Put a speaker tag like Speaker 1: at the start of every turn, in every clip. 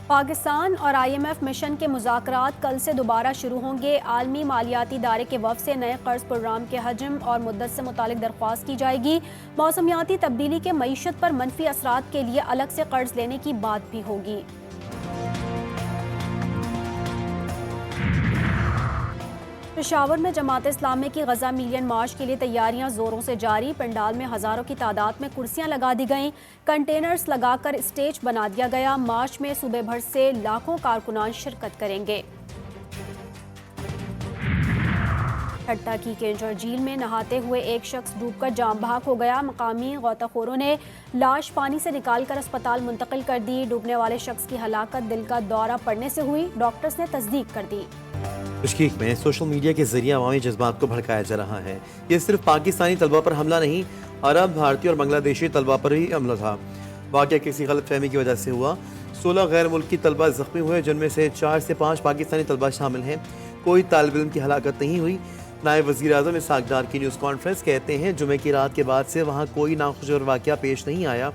Speaker 1: پاکستان اور IMF mission کے مذاکرات کل سے دوبارہ شروع ہوں گے۔ عالمی مالیاتی ادارے کے وفد سے نئے قرض پروگرام کے حجم اور مدت سے متعلق درخواست کی جائے گی۔ موسمیاتی تبدیلی کے معیشت پر منفی اثرات کے لیے الگ سے قرض لینے کی بات بھی ہوگی۔ پشاور میں جماعت اسلامی کی غزہ ملین مارچ کے لیے تیاریاں زوروں سے جاری۔ پنڈال میں ہزاروں کی تعداد میں کرسیاں لگا دی گئیں، کنٹینرز لگا کر اسٹیج بنا دیا گیا۔ مارچ میں صوبے بھر سے لاکھوں کارکنان شرکت کریں گے۔ ٹھٹہ کی کینجر جھیل میں نہاتے ہوئے ایک شخص ڈوب کر جاں بحق ہو گیا۔ مقامی غوطہ خوروں نے لاش پانی سے نکال کر اسپتال منتقل کر دی۔ ڈوبنے والے شخص کی ہلاکت دل کا دورہ پڑنے سے ہوئی، ڈاکٹرز نے تصدیق کر دی۔
Speaker 2: تشکیق میں سوشل میڈیا کے ذریعے عوامی جذبات کو بھڑکایا جا رہا ہے۔ یہ صرف پاکستانی طلبہ پر حملہ نہیں، عرب، بھارتی اور بنگلہ دیشی طلبہ پر ہی حملہ تھا۔ واقعہ کسی غلط فہمی کی وجہ سے ہوا۔ 16 غیر ملکی طلبہ زخمی ہوئے، جن میں سے 4 سے 5 پاکستانی طلبہ شامل ہیں۔ کوئی طالب علم کی ہلاکت نہیں ہوئی۔ نائب وزیر اعظم اسحاق ڈار کی نیوز کانفرنس کہتے ہیں جمعے کی رات کے بعد سے وہاں کوئی ناخوشگوار واقعہ پیش نہیں آیا۔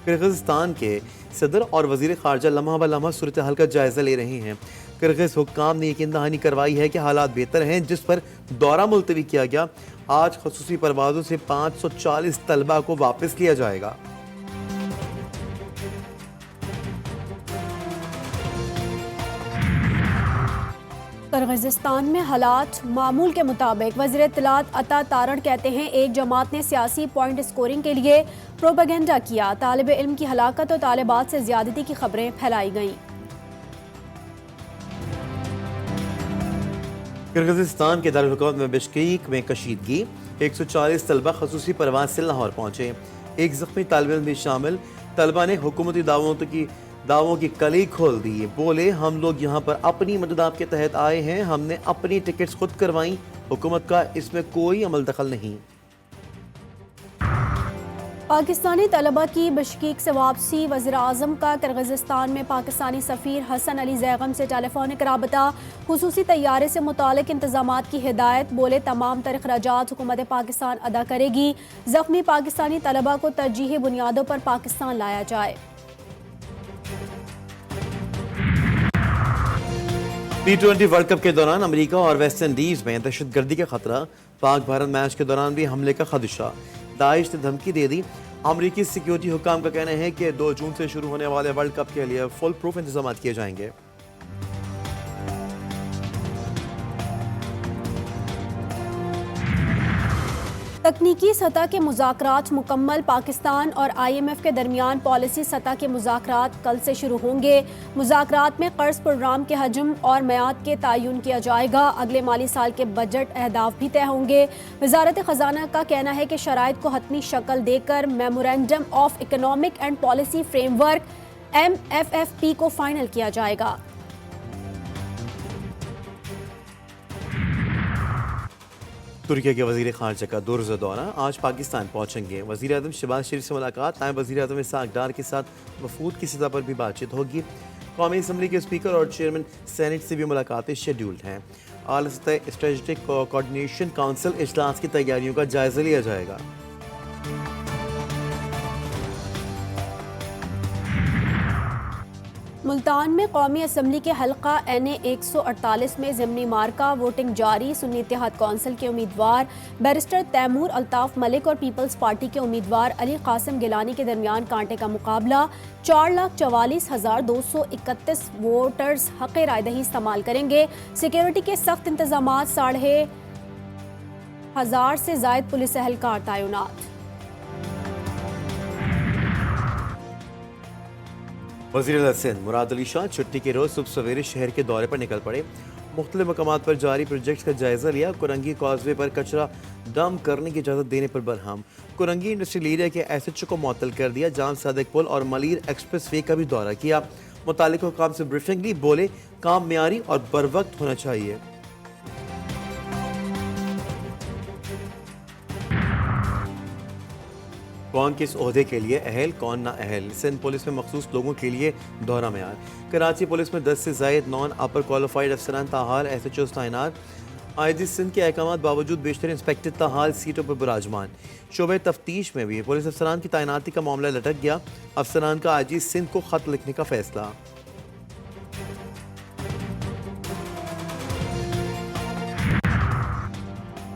Speaker 2: کرغزستان کے صدر اور وزیر خارجہ لمحہ بہ لمحہ صورتحال کا جائزہ لے رہے ہیں۔ کرغز حکام نے یقین دہانی کروائی ہے کہ حالات بہتر ہیں، جس پر دورہ ملتوی کیا گیا۔ آج خصوصی پروازوں سے 540 طلبہ کو واپس لیا جائے گا۔
Speaker 1: کرغزستان میں حالات معمول کے مطابق۔ وزیر اطلاعات عطا تارڑ کہتے ہیں ایک جماعت نے سیاسی پوائنٹ اسکورنگ کے لیے پروپیگنڈا کیا۔ طالب علم کی ہلاکت اور طالبات سے زیادتی کی خبریں پھیلائی گئیں۔
Speaker 2: کرغزستان کے دارالحکومت میں بشکیک میں کشیدگی، 140 طلبہ خصوصی پرواز سے لاہور پہنچے، ایک زخمی طالب علم بھی شامل۔ طلبہ نے حکومتی دعووں کی کلی کھول دی، بولے ہم لوگ یہاں پر اپنی مددات کے تحت آئے ہیں، ہم نے اپنی ٹکٹس خود کروائیں، حکومت کا اس میں کوئی عمل دخل نہیں۔
Speaker 1: پاکستانی طلبہ کی بشکیک سے واپسی۔ وزیر اعظم کا کرغزستان میں پاکستانی سفیر حسن علی زیغم سے ٹیلی فونک رابطہ، خصوصی طیارے سے متعلق انتظامات کی ہدایت۔ بولے تمام تر اخراجات حکومت پاکستان ادا کرے گی، زخمی پاکستانی طلبہ کو ترجیحی بنیادوں پر پاکستان لایا جائے۔
Speaker 2: T20 ورلڈ کپ کے دوران امریکہ اور ویسٹ انڈیز میں دہشت گردی کا خطرہ، پاک بھارت میچ کے دوران بھی حملے کا خدشہ، داعش نے دھمکی دے دی۔ امریکی سیکیورٹی حکام کا کہنا ہے کہ 2 جون سے شروع ہونے والے ورلڈ کپ کے لیے فل پروف انتظامات کیے جائیں گے۔
Speaker 1: تکنیکی سطح کے مذاکرات مکمل۔ پاکستان اور IMF کے درمیان پالیسی سطح کے مذاکرات کل سے شروع ہوں گے۔ مذاکرات میں قرض پروگرام کے حجم اور میعاد کے تعین کیا جائے گا۔ اگلے مالی سال کے بجٹ اہداف بھی طے ہوں گے۔ وزارت خزانہ کا کہنا ہے کہ شرائط کو حتمی شکل دے کر memorandum of economic and policy frame work MFFP کو فائنل کیا جائے گا۔
Speaker 2: ترکی کے وزیر خارجہ کا 2 روزہ دورہ، آج پاکستان پہنچیں گے۔ وزیر اعظم شہباز شریف سے ملاقات، نائب وزیر اعظم اسحاق ڈار کے ساتھ وفود کی سطح پر بھی بات چیت ہوگی۔ قومی اسمبلی کے اسپیکر اور چیئرمین سینیٹ سے بھی ملاقاتیں شیڈیولڈ ہیں۔ اعلیٰ سطح اسٹریٹجک کوآرڈینیشن کونسل اجلاس کی تیاریوں کا جائزہ لیا جائے گا۔
Speaker 1: ملتان میں قومی اسمبلی کے حلقہ NA 148 میں ضمنی مارکہ ووٹنگ جاری۔ سنی اتحاد کونسل کے امیدوار بیرسٹر تیمور الطاف ملک اور پیپلز پارٹی کے امیدوار علی قاسم گیلانی کے درمیان کانٹے کا مقابلہ۔ 4,44,231 ووٹرز حق رائے دہی استعمال کریں گے۔ سیکیورٹی کے سخت انتظامات، 1,500 سے زائد پولیس اہلکار تعینات۔
Speaker 2: وزیر اعلیٰ سندھ مراد علی شاہ چھٹی کے روز صبح سویرے شہر کے دورے پر نکل پڑے، مختلف مقامات پر جاری پروجیکٹس کا جائزہ لیا۔ کورنگی کازوے پر کچرا ڈمپ کرنے کی اجازت دینے پر برہم، کورنگی انڈسٹریل ایریا کے ایسچ کو معطل کر دیا۔ جام صادق پل اور ملیر ایکسپریس وے کا بھی دورہ کیا، متعلقہ حکام سے بریفنگ لی، بولے کام معیاری اور بروقت ہونا چاہیے۔ کون کس عہدے کے لیے اہل، کون نا اہل، سندھ پولیس میں مخصوص لوگوں کے لیے دورہ معیار۔ کراچی پولیس میں 10 سے زائد نان اپر کوالیفائڈ افسران تاحال SHOs تعینات۔ IG سندھ کے احکامات باوجود بیشتر انسپیکٹر تاحال سیٹوں پر براجمان۔ شعبہ تفتیش میں بھی پولیس افسران کی تعیناتی کا معاملہ لٹک گیا، افسران کا IG سندھ کو خط لکھنے کا فیصلہ۔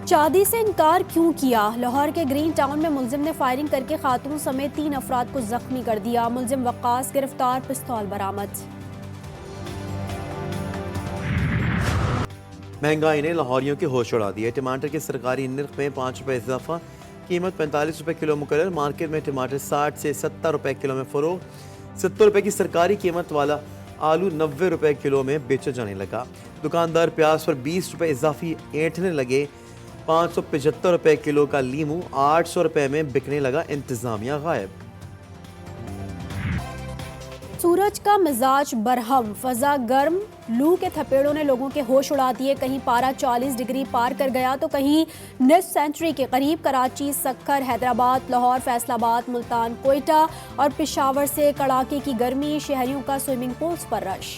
Speaker 1: شادی سے انکار کیوں کیا؟ لاہور کے گرین ٹاؤن میں ملزم نے فائرنگ کر کے خاتون سمیت 3 افراد کو زخمی کر دیا۔ ملزم وقاص گرفتار، پستول برآمد۔
Speaker 2: مہنگائی نے لاہوریوں کے ہوش اڑا دیے۔ ٹماٹر کے سرکاری نرخ میں 5 روپے اضافہ، قیمت 45 روپے کلو مقرر۔ مارکیٹ میں ٹماٹر 60 سے 70 روپے کلو میں فروغ۔ 70 روپے کی سرکاری قیمت والا آلو 90 روپے کلو میں بیچا جانے لگا۔ دکاندار پیاز پر 20 روپے اضافی اینٹھنے لگے۔ 575 روپے کلو کا لیمو 800 روپے میں بکنے لگا۔ انتظامیہ غائب۔
Speaker 1: سورج کا مزاج برہم، فضا گرم، لو کے تھپیڑوں نے لوگوں کے ہوش اڑا دیے۔ کہیں پارا 40 ڈگری پار کر گیا تو کہیں نصف سینچری کے قریب۔ کراچی، سکھر، حیدرآباد، لاہور، فیصل آباد، ملتان، کوئٹہ اور پشاور سے کڑاکے کی گرمی، شہریوں کا سوئمنگ پولز پر رش۔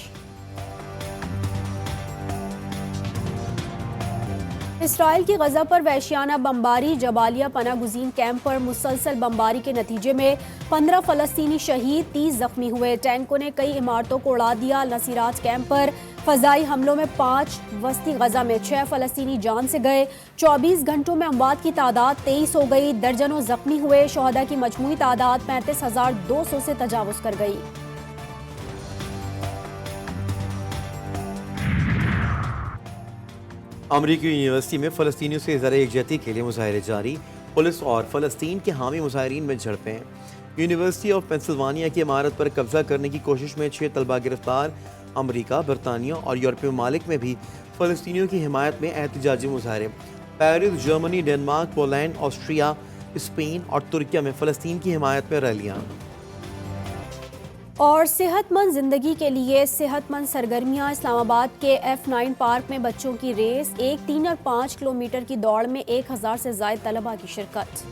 Speaker 1: اسرائیل کی غزہ پر وحشیانہ بمباری، جبالیہ پناہ گزین کیمپ پر مسلسل بمباری کے نتیجے میں 15 فلسطینی شہید، 30 زخمی ہوئے۔ ٹینکوں نے کئی عمارتوں کو اڑا دیا۔ نصیرات کیمپ پر فضائی حملوں میں 5، وسطی غزہ میں 6 فلسطینی جان سے گئے۔ 24 گھنٹوں میں اموات کی تعداد 23 ہو گئی، درجنوں زخمی ہوئے۔ شہداء کی مجموعی تعداد 35,200 سے تجاوز کر گئی۔
Speaker 2: امریکی یونیورسٹی میں فلسطینیوں سے اظہار یکجہتی کے لیے مظاہرے جاری۔ پولیس اور فلسطین کے حامی مظاہرین میں جھڑپیں۔ یونیورسٹی آف پینسلوانیا کی عمارت پر قبضہ کرنے کی کوشش میں 6 طلبہ گرفتار۔ امریکہ، برطانیہ اور یورپی ممالک میں بھی فلسطینیوں کی حمایت میں احتجاجی مظاہرے۔ Paris, Germany, Denmark, Poland, Austria, Spain اور ترکیہ میں فلسطین کی حمایت میں ریلیاں۔
Speaker 1: اور صحت مند زندگی کے لیے صحت مند سرگرمیاں۔ اسلام آباد کے F9 پارک میں بچوں کی ریس، 1، 3 اور 5 کلومیٹر کی دوڑ میں 1000 سے زائد طلباء کی شرکت۔